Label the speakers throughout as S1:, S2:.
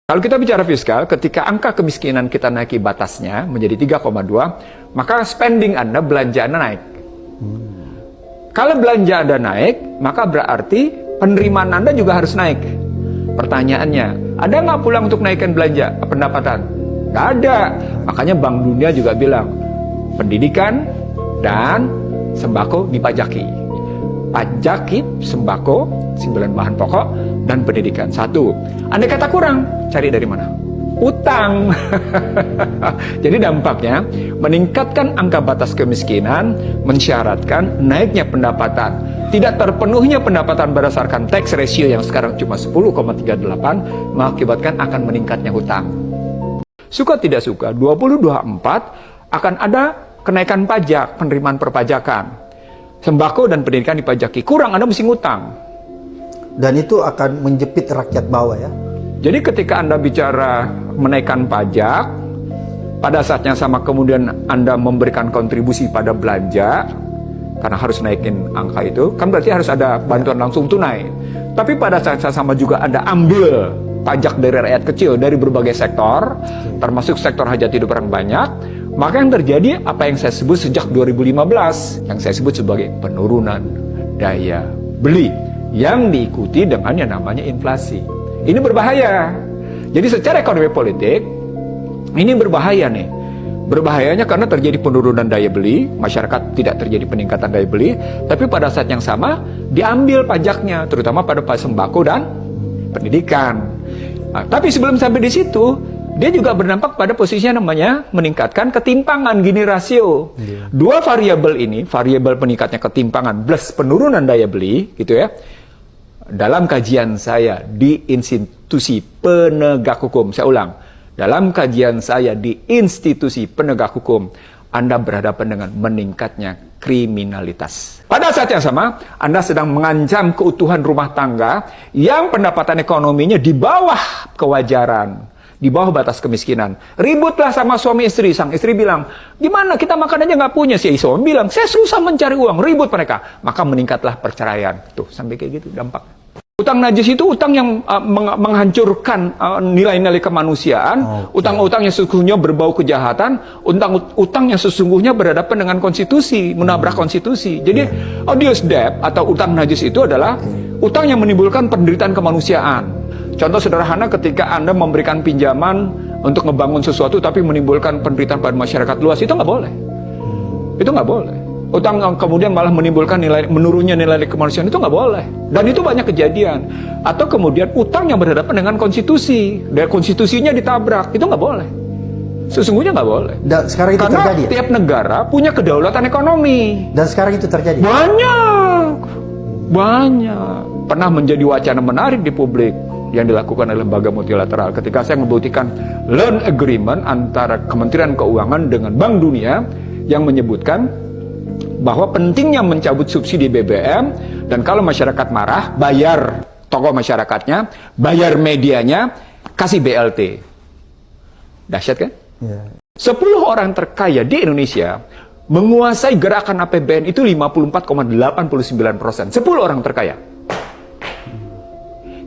S1: Kalau kita bicara fiskal, ketika angka kemiskinan kita naiki batasnya menjadi 3,2, maka spending Anda, belanja Anda naik. Kalau belanja Anda naik, maka berarti penerimaan Anda juga harus naik. Pertanyaannya, ada nggak pulang untuk naikkan belanja, pendapatan? Nggak ada. Makanya Bank Dunia juga bilang, pendidikan dan sembako dipajaki. Pajaki sembako, 9 bahan pokok, dan pendidikan. 1. Andai kata kurang, cari dari mana? Utang. Jadi dampaknya, meningkatkan angka batas kemiskinan, mensyaratkan naiknya pendapatan. Tidak terpenuhnya pendapatan berdasarkan tax ratio yang sekarang cuma 10,38, mengakibatkan akan meningkatnya hutang. Suka tidak suka, 2024 akan ada kenaikan pajak, penerimaan perpajakan. Sembako dan pendidikan dipajaki. Kurang, Anda mesti ngutang.
S2: Dan itu akan menjepit rakyat bawah ya.
S1: Jadi ketika Anda bicara menaikkan pajak, pada saat yang sama kemudian Anda memberikan kontribusi pada belanja, karena harus naikin angka itu, kan berarti harus ada bantuan langsung tunai. Tapi pada saat yang sama juga Anda ambil pajak dari rakyat kecil, dari berbagai sektor, termasuk sektor hajat hidup orang banyak, maka yang terjadi apa yang saya sebut sejak 2015, yang saya sebut sebagai penurunan daya beli, yang diikuti dengan yang namanya inflasi. Ini berbahaya. Jadi secara ekonomi politik, ini berbahaya nih. Berbahayanya karena terjadi penurunan daya beli, masyarakat tidak terjadi peningkatan daya beli, tapi pada saat yang sama, diambil pajaknya, terutama pada sembako dan pendidikan. Nah, tapi sebelum sampai di situ, dia juga berdampak pada posisinya namanya meningkatkan ketimpangan Gini rasio. Dua variabel ini, variabel peningkatnya ketimpangan plus penurunan daya beli, gitu ya. Dalam kajian saya di institusi penegak hukum, saya ulang, dalam kajian saya di institusi penegak hukum, Anda berhadapan dengan meningkatnya kriminalitas. Pada saat yang sama, Anda sedang mengancam keutuhan rumah tangga yang pendapatan ekonominya di bawah kewajaran, di bawah batas kemiskinan. Ributlah sama suami istri. Sang istri bilang, gimana kita makan aja nggak punya. Si suami bilang, saya susah mencari uang. Ribut mereka. Maka meningkatlah perceraian. Tuh, sampai kayak gitu dampak. Utang najis itu utang yang menghancurkan nilai-nilai kemanusiaan. Utang-utang yang sesungguhnya berbau kejahatan. Utang yang sesungguhnya berhadapan dengan konstitusi, menabrak konstitusi. Jadi odious debt atau utang najis itu adalah utang yang menimbulkan penderitaan kemanusiaan. Contoh sederhana, ketika Anda memberikan pinjaman untuk ngebangun sesuatu tapi menimbulkan penderitaan pada masyarakat luas, itu nggak boleh. Itu nggak boleh. Utang kemudian malah menimbulkan menurunnya nilai kemanusiaan, itu nggak boleh. Dan itu banyak kejadian. Atau kemudian utang yang berhadapan dengan konstitusi, dan konstitusinya ditabrak, itu nggak boleh. Sesungguhnya nggak boleh.
S2: Dan sekarang itu
S1: karena
S2: terjadi.
S1: Tiap negara punya kedaulatan ekonomi.
S2: Dan sekarang itu terjadi.
S1: Banyak. Pernah menjadi wacana menarik di publik yang dilakukan oleh lembaga multilateral ketika saya membuktikan loan agreement antara Kementerian Keuangan dengan Bank Dunia yang menyebutkan bahwa pentingnya mencabut subsidi BBM, dan kalau masyarakat marah, bayar tokoh masyarakatnya, bayar medianya, kasih BLT. Dahsyat kan? 10 orang terkaya di Indonesia menguasai gerakan APBN itu 54,89%. 10 orang terkaya.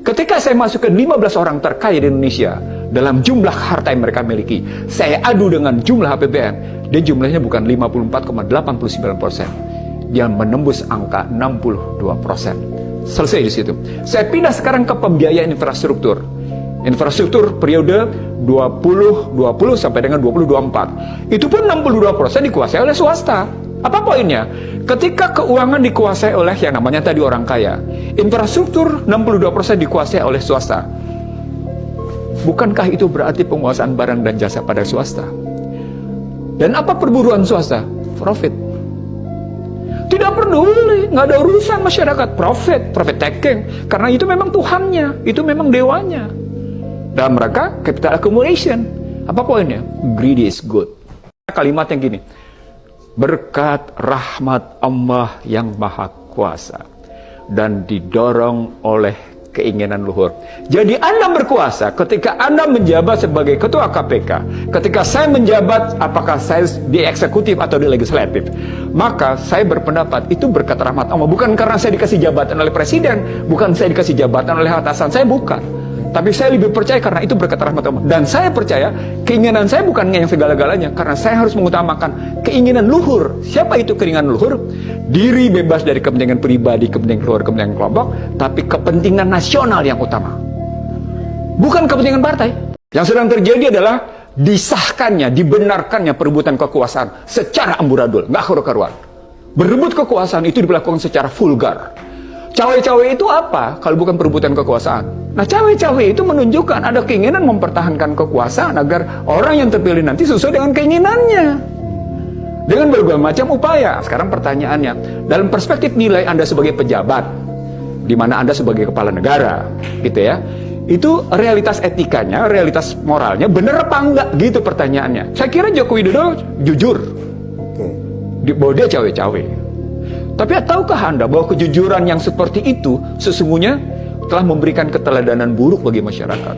S1: Ketika saya masuk ke 15 orang terkaya di Indonesia dalam jumlah harta yang mereka miliki, saya adu dengan jumlah APBN, dan jumlahnya bukan 54,89%, dia menembus angka 62%. Selesai di situ. Saya pindah sekarang ke pembiayaan infrastruktur. Infrastruktur periode 2020 sampai dengan 2024. Itu pun 62% dikuasai oleh swasta. Apa poinnya? Ketika keuangan dikuasai oleh yang namanya tadi orang kaya, infrastruktur 62% dikuasai oleh swasta. Bukankah itu berarti penguasaan barang dan jasa pada swasta? Dan apa perburuan swasta? Profit. Tidak peduli, nggak ada urusan masyarakat. Profit taking. Karena itu memang Tuhannya, itu memang dewanya. Dan mereka capital accumulation. Apa poinnya? Greedy is good. Kalimat yang gini, berkat rahmat Allah yang maha kuasa dan didorong oleh keinginan luhur. Jadi Anda berkuasa ketika Anda menjabat sebagai ketua KPK. Ketika saya menjabat, apakah saya di eksekutif atau di legislatif, maka saya berpendapat itu berkat rahmat Allah. Bukan karena saya dikasih jabatan oleh presiden, bukan saya dikasih jabatan oleh atasan saya, bukan. Tapi saya lebih percaya karena itu berkat rahmat Allah. Dan saya percaya keinginan saya bukan yang segala-galanya, karena saya harus mengutamakan keinginan luhur. Siapa itu keinginan luhur? Diri bebas dari kepentingan pribadi, kepentingan keluarga, kepentingan kelompok, tapi kepentingan nasional yang utama. Bukan kepentingan partai. Yang sedang terjadi adalah disahkannya, dibenarkannya perebutan kekuasaan secara amburadul, nggak karu-karuan. Berebut kekuasaan itu dilakukan secara vulgar. Cawe-cawe itu apa kalau bukan perebutan kekuasaan? Nah, cawe-cawe itu menunjukkan ada keinginan mempertahankan kekuasaan agar orang yang terpilih nanti sesuai dengan keinginannya. Dengan berbagai macam upaya. Sekarang pertanyaannya, dalam perspektif nilai Anda sebagai pejabat, di mana Anda sebagai kepala negara, gitu ya, itu realitas etikanya, realitas moralnya benar apa enggak gitu pertanyaannya. Saya kira Joko Widodo jujur bahwa dia cawe-cawe. Tapi tahukah Anda bahwa kejujuran yang seperti itu sesungguhnya telah memberikan keteladanan buruk bagi masyarakat?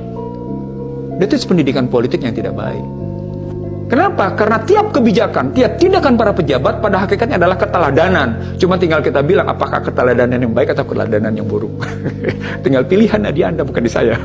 S1: Itu pendidikan politik yang tidak baik. Kenapa? Karena tiap kebijakan, tiap tindakan para pejabat pada hakikatnya adalah keteladanan. Cuma tinggal kita bilang apakah keteladanan yang baik atau keteladanan yang buruk. Tinggal pilihan di Anda, bukan di saya.